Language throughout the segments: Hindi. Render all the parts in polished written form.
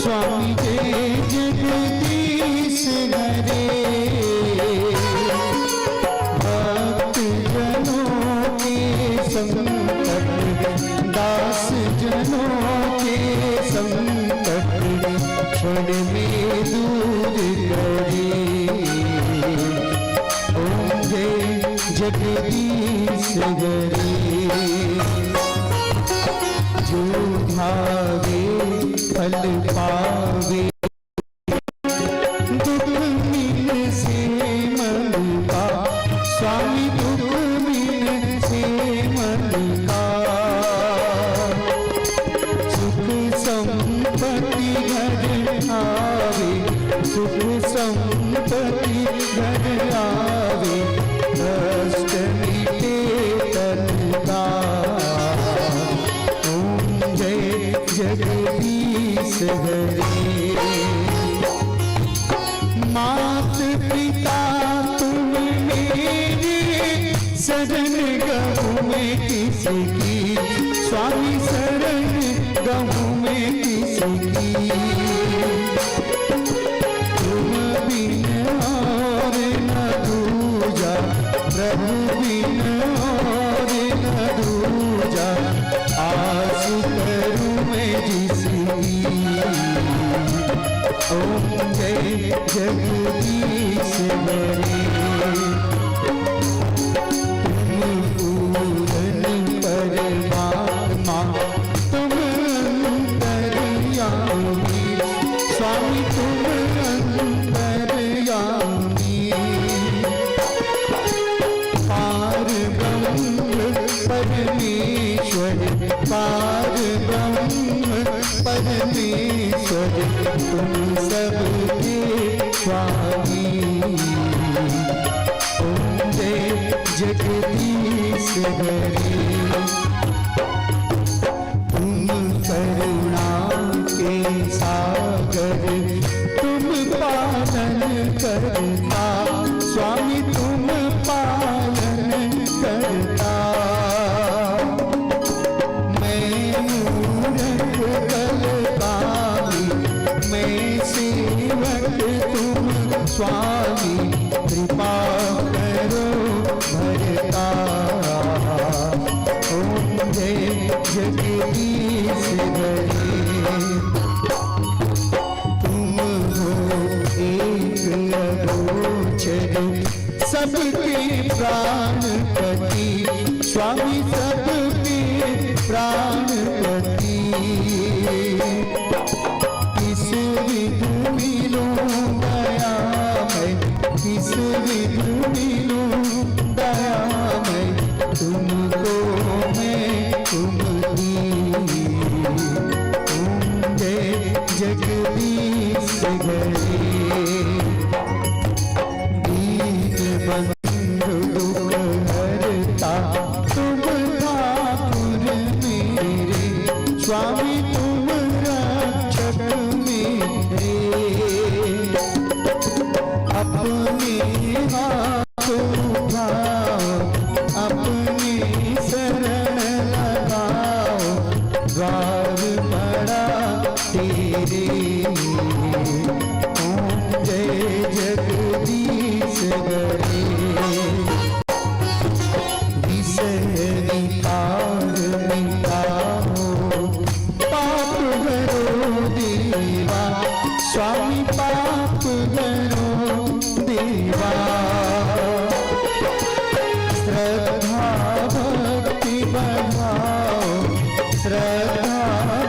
स्वामी जय जगदीश हरे। भक्त जनों के संकट दास जनों के संकट क्षण में दूर करे। ओम जय जगदीश हरे। जो भावे फल पावे, दुख मिल से मन का। स्वामी दुख मिल से मन का। सुख संपत्ति घर आवे, सुख संपत्ति घर आवे। कष्ट मिटे तन का। ओम जय जगदीश हरे। मात पिता तुम मेरे, शरण गहूँ में किसकी। स्वामी शरण गहूँ में किसकी। तुम बिन और न दूजा, प्रभु बिन और न दूजा। आस करूं मैं जिसकी। ओम जय जगदीश हरे। तुम पूरन परमात्मा, तुम अंतर्यामी। स्वामी तुम अंतर्यामी। पार ब्रह्म परमेश्वर, पार ब्रह्म परमेश्वर। तुम सबके स्वामी। ओम जय जगदीश हरे। तुम करुणा के सागर, तुम पालन करता। स्वामी तुम पालन करता। मैं मूरख बलवानी, मैं सेवक तुम स्वामी। कृपा करो भरता। ओम जय जगदीश हरे। तुम हो एक अगोचर, सबके प्राणपति। स्वामी सबके प्राणपति। किस विधि मिलूं दयामय, किस विधि मिलूं दयामय। तुमको मैं तुमकी। ओम जय जगदीश हरे। दीन बंधु दुख हरता, तुम ठाकुर मेरे। स्वामी तुम रक्षक मेरे। अपने हाथ उठाओ, अपनी शरण लगाओ। द्वार बड़ा तेरे। ओम जय जगदीश हरे। विषयिकार मिटाओ, पाप हरो देवा। स्वामी पाप हरो देवा। श्रद्धा भक्ति बढ़ाओ, श्रद्धा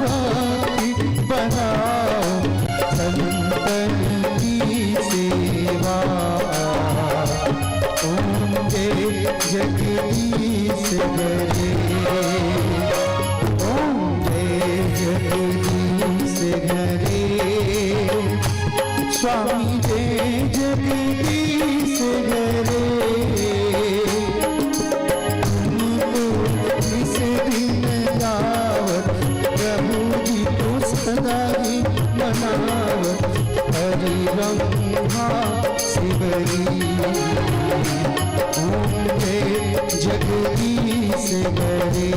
भक्ति बढ़ाओ। संतन की सेवा। ओम जय जगदीश हरे। ओम जय जगदीश हरे। स्वामी जय जगदीश हरे। इस दिन गावत, प्रभु जी को सदा ही मनावत। हरि ब्रह्मा शिवरी। ओम जय जगदीश हरे।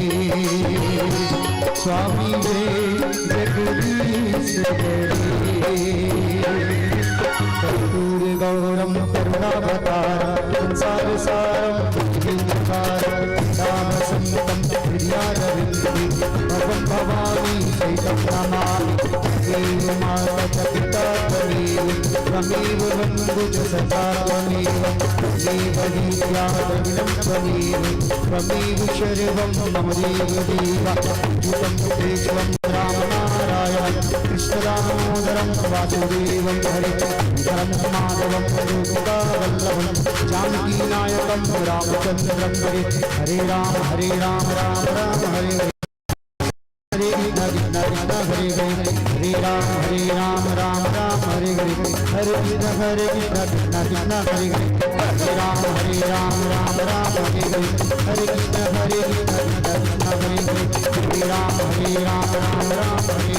स्वामी जय जगदीश हरे। कर्पूर गौरम करुणावतारम संसार सारम भुजगेन्द्रकारं राम संतं हृदयारविन्दे भवं भवानी चैतं नमामि त्वमेव माता च पिता त्वमेव बन्धुश्च सखा त्वमेव विद्या द्रविणं त्वमेव सर्वं मम देवदेव युतं तेष्वं रामनारायणं कृष्णदामोदरं वासुदेवं हरिं माधवं गोपिकावल्लभं जानकीनायकं रामचन्द्रं हरे राम राम राम हरे हरे हरे हरे राम राम राम हरे हरे हरे कृष्ण कृष्ण कृष्ण हरे हरे हरे राम राम राम हरे हरे हरे कृष्ण कृष्ण कृष्ण हरे हरे हरे राम राम राम हरे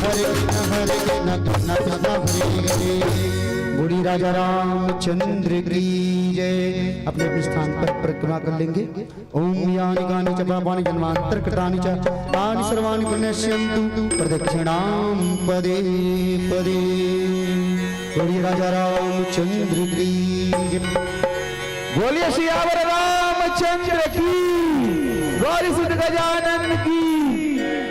हरे हरे कृष्ण कृष्ण कृष्ण हरे हरे। बूढ़ी राजा रामचंद्र की जय। अपने अपने स्थान पर परिक्रमा कर लेंगे। ओम यानि गानि च पापानि जन्मांतर कृतानि च तानि सर्वाणि पुण्यस्यन्तु प्रदक्षिणां पदे पदे। बूढ़ी राजा रामचंद्र की जय। बोलिए सियावर रामचंद्र की, गौरी सुत गजानन की,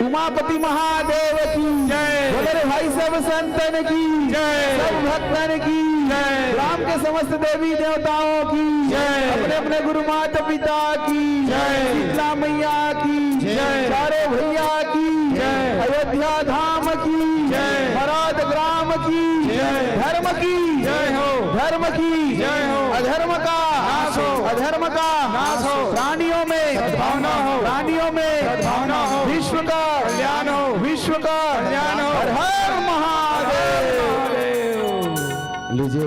उमापति महादेव की जय। बोले रे भाई सब संतन की जय, सब भक्तन की जय, राम के समस्त देवी देवताओं की जय, अपने अपने गुरु माता पिता की जय, शीतला मैया की जय, चारों भैया की जय, अयोध्या धाम की जय, मराद ग्राम की जय, धर्म की जय हो, धर्म की जय हो, अधर्म का नाश हो, अधर्म का नाश हो, प्राणियों में सद्भावना हो, प्राणियों में सद्भावना हो, विश्व का कल्याण हो, विश्व का कल्याण हो।